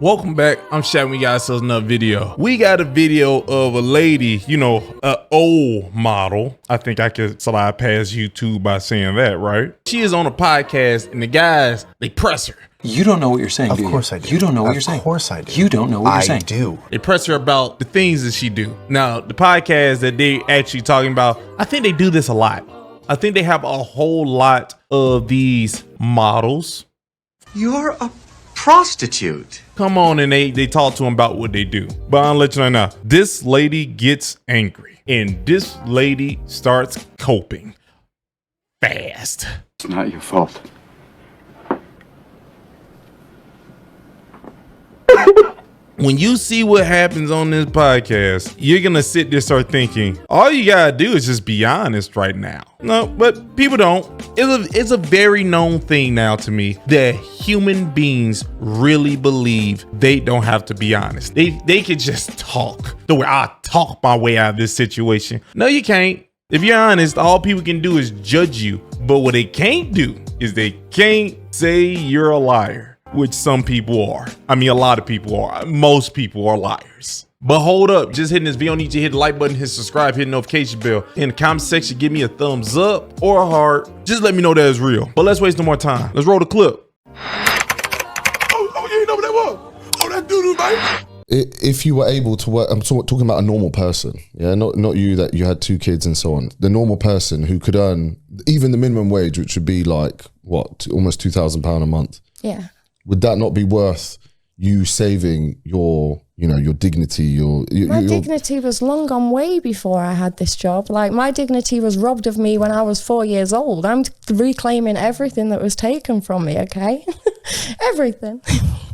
Welcome back. I'm Shaq. We got ourselves another video. We got a video of a lady, you know, an old model. I think I could slide past YouTube by saying that, right? She is on a podcast and the guys, they press her. You don't know what you're saying, do you? Of course I do. You don't know what you're saying. Of course I do. You don't know what you're saying. I do. They press her about the things that she do. Now, the podcast that they actually talking about, I think they do this a lot. I think they have a whole lot of these models. You're a prostitute. Come on, and they talk to them about what they do. But I'll let you know now, this lady gets angry and this lady starts coping fast. It's not your fault. When you see what happens on this podcast, you're gonna sit there start thinking, all you gotta do is just be honest right now. No, but people don't. It's a very known thing now to me that human beings really believe they don't have to be honest. They can just talk the way I talk my way out of this situation. No, you can't. If you're honest, all people can do is judge you. But what they can't do is they can't say you're a liar. Which some people are. I mean, a lot of people are. Most people are liars. But hold up, just hitting this video, need you to hit the like button, hit subscribe, hit the notification bell. In the comment section, give me a thumbs up or a heart. Just let me know that it's real. But let's waste no more time. Let's roll the clip. Oh, you know what that was? Oh, that doo-doo, man. If you were able to work, I'm talking about a normal person, yeah, not you that you had 2 kids and so on. The normal person who could earn even the minimum wage, which would be like, what, almost £2,000 a month. Yeah. Would that not be worth you saving your, you know, your dignity? My dignity was long gone way before I had this job. Like, my dignity was robbed of me when I was 4 years old. I'm reclaiming everything that was taken from me, okay? Everything.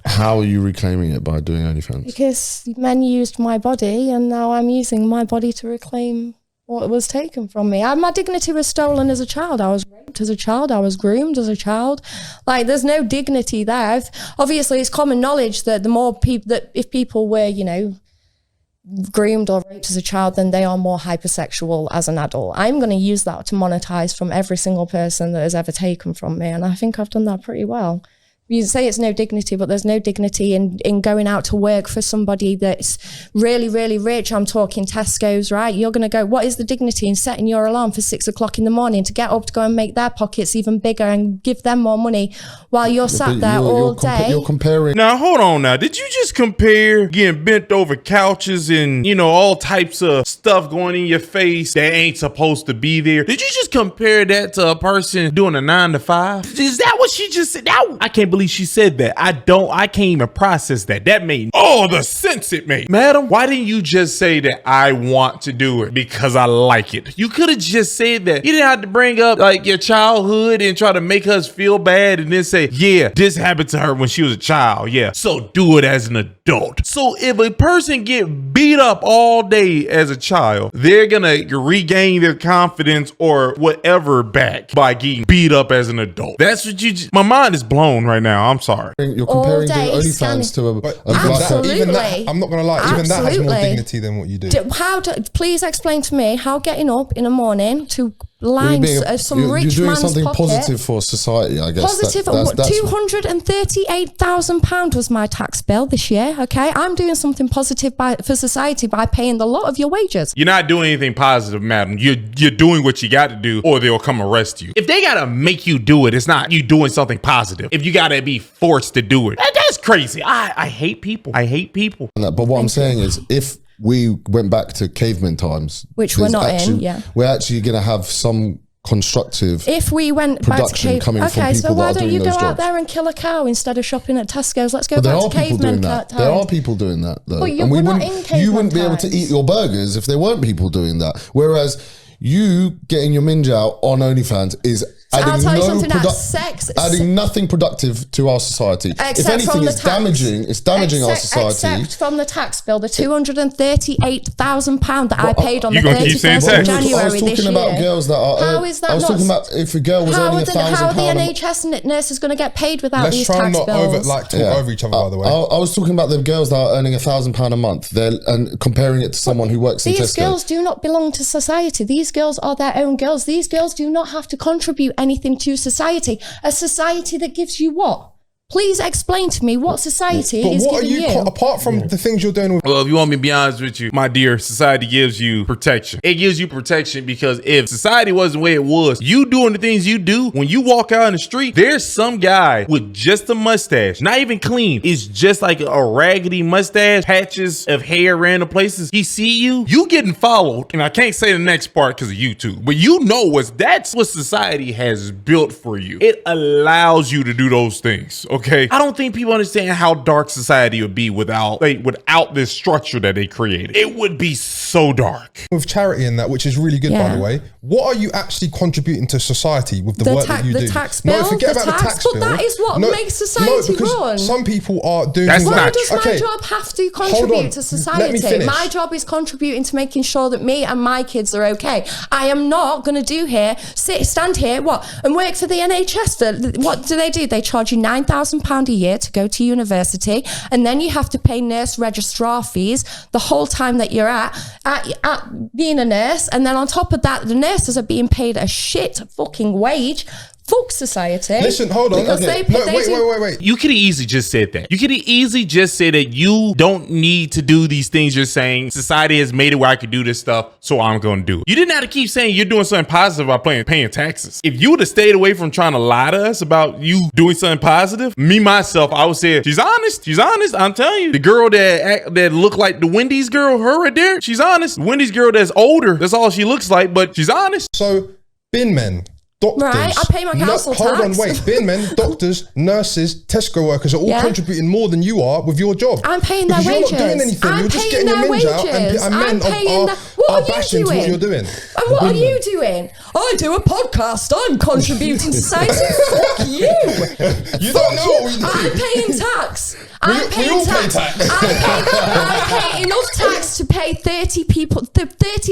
How are you reclaiming it? By doing OnlyFans? Because men used my body and now I'm using my body to reclaim what was taken from me. My dignity was stolen as a child. I was raped as a child. I was groomed as a child. Like, there's no dignity there. Obviously, it's common knowledge that the more people, that if people were, you know, groomed or raped as a child, then they are more hypersexual as an adult. I'm going to use that to monetize from every single person that has ever taken from me. And I think I've done that pretty well. You say it's no dignity, but there's no dignity in going out to work for somebody that's really, really rich. I'm talking Tesco's, right? You're going to go, what is the dignity in setting your alarm for 6 o'clock in the morning to get up to go and make their pockets even bigger and give them more money while you're sat there all day? You're comparing. Now, hold on now. Did you just compare getting bent over couches and, you know, all types of stuff going in your face that ain't supposed to be there? Did you just compare that to a person doing a 9 to 5? Is that what she just said? I can't believe she said that. I can't even process that. That made all the sense it made. Madam, why didn't you just say that I want to do it because I like it? You could have just said that. You didn't have to bring up like your childhood and try to make us feel bad and then say, yeah, this happened to her when she was a child. Yeah, so do it as an adult. So if a person get beat up all day as a child, they're gonna regain their confidence or whatever back by getting beat up as an adult. That's what my mind is blown right now. I'm sorry. You're comparing the OnlyFans to a absolutely. Even that, I'm not gonna lie, even that has more dignity than what you do. Please explain to me how getting up in the morning to line some rich man's pocket. You're doing something positive for society, I guess. Positive. £238,000 was my tax bill this year. Okay, I'm doing something positive for society by paying the lot of your wages. You're not doing anything positive, madam. You're doing what you got to do, or they'll come arrest you. If they gotta make you do it, it's not you doing something positive. If you gotta be forced to do it, that's crazy. I hate people. I hate people. But what I'm saying is, if we went back to caveman times, which we're not in, we're actually going to have some constructive if we went production back to coming from people so why don't you go out jobs. there and kill a cow instead of shopping at Tesco's? Let's go back to caveman times. There are people doing that, though. But we're not in caveman you wouldn't be able to eat your burgers if there weren't people doing that. Whereas you getting your minge out on OnlyFans is adding nothing productive to our society. If anything, it's damaging our society. Except from the tax bill, the £238,000 that I paid on the 31st of January this year. How is that? I was talking about if a girl was earning £1,000. How are the NHS nurses going to get paid without these tax bills? Let's try not talk over each other, by the way. I was talking about the girls that are earning £1,000 a month, and comparing it to someone who works in Tesco. These girls do not belong to society. These girls are their own girls. These girls do not have to contribute anything to society. A society that gives you what? Please explain to me what society is what giving are you, apart from the things you're doing with... Well, if you want me to be honest with you, my dear, society gives you protection. It gives you protection because if society wasn't where it was, you doing the things you do, when you walk out in the street, there's some guy with just a mustache, not even clean. It's just like a raggedy mustache, patches of hair, random places. He see you, you getting followed. And I can't say the next part because of YouTube, but you know that's what society has built for you. It allows you to do those things. Okay, I don't think people understand how dark society would be without this structure that they created. It would be so dark. With charity and that, which is really good, by the way, what are you actually contributing to society with the work that you do? The tax bill, forget about the tax bill. But that is what makes society run. Some people are doing... Why does my job have to contribute to society? My job is contributing to making sure that me and my kids are okay. I am not going to stand here, and work for the NHS. What do? They charge you £9,000 a year to go to university, and then you have to pay nurse registrar fees the whole time that you're at being a nurse, and then on top of that, the nurses are being paid a shit fucking wage. Fuck society. Listen, hold on. Wait. You could have easily just said that. You could have easily just said that you don't need to do these things you're saying. Society has made it where I could do this stuff, so I'm going to do it. You didn't have to keep saying you're doing something positive by paying taxes. If you would have stayed away from trying to lie to us about you doing something positive, myself, I would say, she's honest. She's honest. I'm telling you. The girl that looked like the Wendy's girl, her right there, she's honest. The Wendy's girl that's older, that's all she looks like, but she's honest. So, bin men, doctors, right, I pay my council tax. Hold on, wait. Bin men, doctors, nurses, Tesco workers are all contributing more than you are with your job. I'm paying their wages. You're not doing anything. You're just getting your minge out, and men are bashing to what you're doing. And what are you doing? I do a podcast. I'm contributing to society. Fuck you. You don't know what we do. I'm paying tax. I'm paying tax. I pay enough tax to pay 30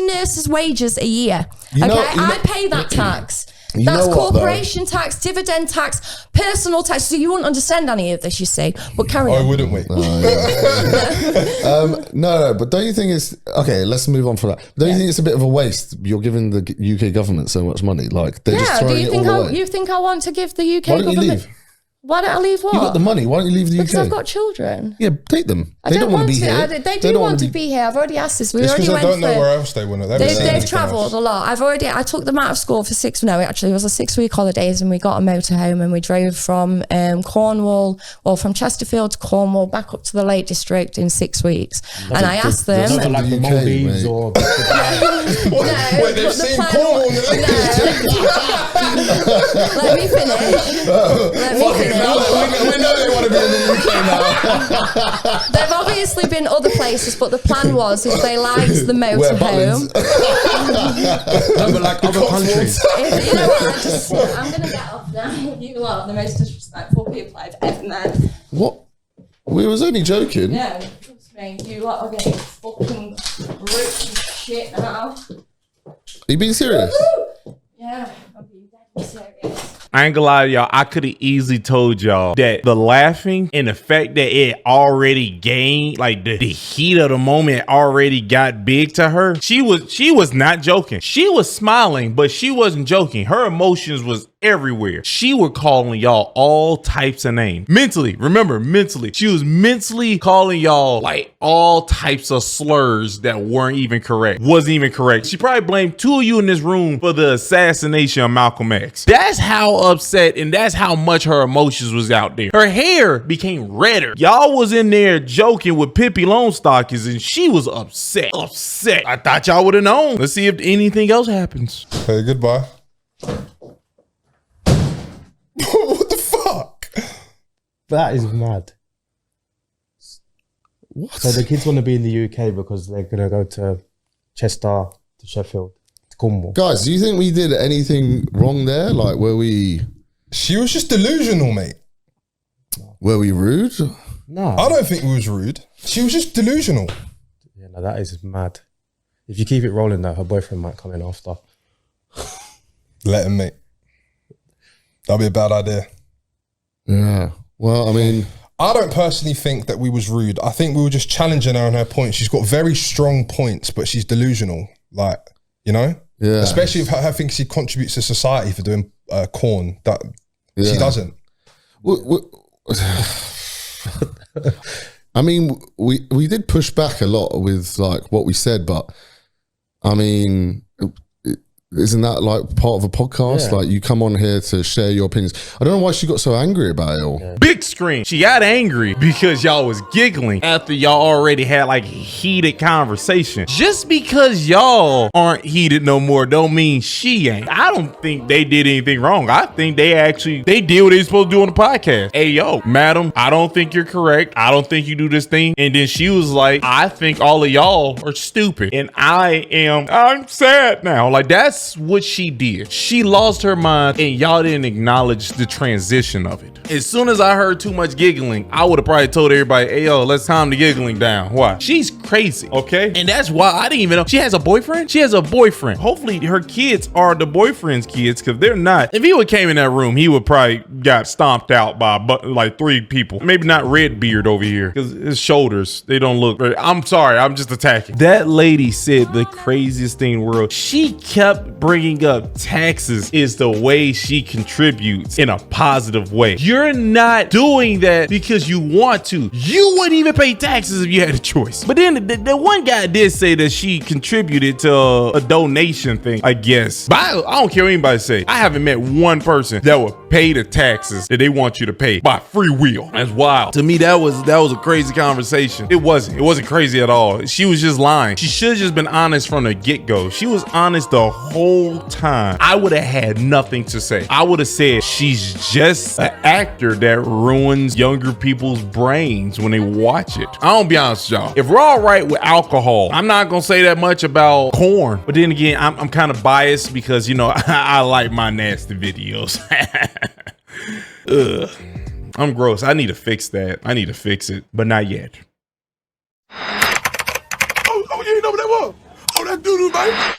nurses' wages a year. I pay that tax. That's corporation tax, dividend tax, personal tax. So you wouldn't understand any of this, you see. But carry on. Oh, wouldn't we? No, but don't you think it's... Okay, let's move on from that. Don't you think it's a bit of a waste? You're giving the UK government so much money. Like, they're just throwing it all away. You think I want to give the UK government... Why don't you leave? Why don't I leave what? You got the money. Why don't you leave the UK? Because I've got children. Yeah, take them. They don't want to be here. They do want to be here. I've already asked this. It's because I don't know where else they want to. They've travelled a lot. I took them out of school for it was a 6-week holidays, and we got a motorhome and we drove from Cornwall, from Chesterfield to Cornwall, back up to the Lake District in 6 weeks. And I asked them... Not like the Maldives or... Wait, they've seen Cornwall in the Lake District. Let me finish. We know they want to be in the UK now. They've obviously been other places, but the plan was if they liked the motorhome. No, like other countries. You know what? I'm going to get off now. You are the most disrespectful people I've ever met. What? We was only joking. No, trust me. You lot are getting fucking rich as shit now. Are you being serious? Yeah, I'm being dead serious. I ain't gonna lie to y'all. I could have easily told y'all that the laughing and the fact that it already gained, like the heat of the moment already got big to her. She was not joking. She was smiling, but she wasn't joking. Her emotions was everywhere. She was calling y'all all types of names. Mentally, remember, mentally. She was mentally calling y'all like all types of slurs that weren't even correct. Wasn't even correct. She probably blamed 2 of you in this room for the assassination of Malcolm X. That's how upset and that's how much her emotions was out there. Her hair became redder. Y'all was in there joking with Pippi Longstockings and she was upset. I thought y'all would have known. Let's see if anything else happens. Hey, goodbye. What the fuck? That is mad. What? So the kids want to be in the UK because they're going to go to Chester, to Sheffield, to Cornwall. Guys, do you think we did anything wrong there? Like, were we just delusional, mate. Were we rude? No. I don't think we was rude. She was just delusional. Yeah, no, that is mad. If you keep it rolling though, her boyfriend might come in after. Let him, mate. That'd be a bad idea. Yeah. Well, I mean, I don't personally think that we was rude. I think we were just challenging her on her points. She's got very strong points, but she's delusional. Like, you know? Yeah. Especially if her thinks she contributes to society for doing corn. That she doesn't. I mean, we did push back a lot with like what we said, but I mean, isn't that like part of a podcast? Yeah. Like you come on here to share your opinions. I don't know why she got so angry about it all. Yeah. Big screen. She got angry because y'all was giggling after y'all already had like heated conversation. Just because y'all aren't heated no more don't mean she ain't. I don't think they did anything wrong. I think they did what they supposed to do on the podcast. Hey, yo, madam, I don't think you're correct. I don't think you do this thing. And then she was like, I think all of y'all are stupid. And I'm sad now. Like that's what she did. She lost her mind and y'all didn't acknowledge the transition of it. As soon as I heard too much giggling, I would have probably told everybody, hey, yo, let's calm the giggling down. Why? She's crazy, okay? And that's why I didn't even know. She has a boyfriend? She has a boyfriend. Hopefully her kids are the boyfriend's kids, because they're not. If he would came in that room, he would probably got stomped out by like 3 people. Maybe not Redbeard over here, because his shoulders, they don't look very, I'm sorry, I'm just attacking. That lady said the craziest thing in the world. She kept bringing up taxes is the way she contributes in a positive way. You're not doing that because you want to. You wouldn't even pay taxes if you had a choice. But then the one guy did say that she contributed to a donation thing, I guess. But I don't care what anybody say. I haven't met one person that would pay the taxes that they want you to pay by free will. That's wild. To me, that was a crazy conversation. It wasn't crazy at all. She was just lying. She should have just been honest from the get-go. She was honest the whole time. I would have had nothing to say. I would have said she's just an actor that ruins younger people's brains when they watch it. I'm gonna be honest with y'all. If we're all right with alcohol, I'm not gonna say that much about porn. But then again, I'm kind of biased because, you know, I like my nasty videos. Ugh. I'm gross. I need to fix that. I need to fix it, but not yet. Oh, you ain't know what that was? Oh, that doo-doo, man.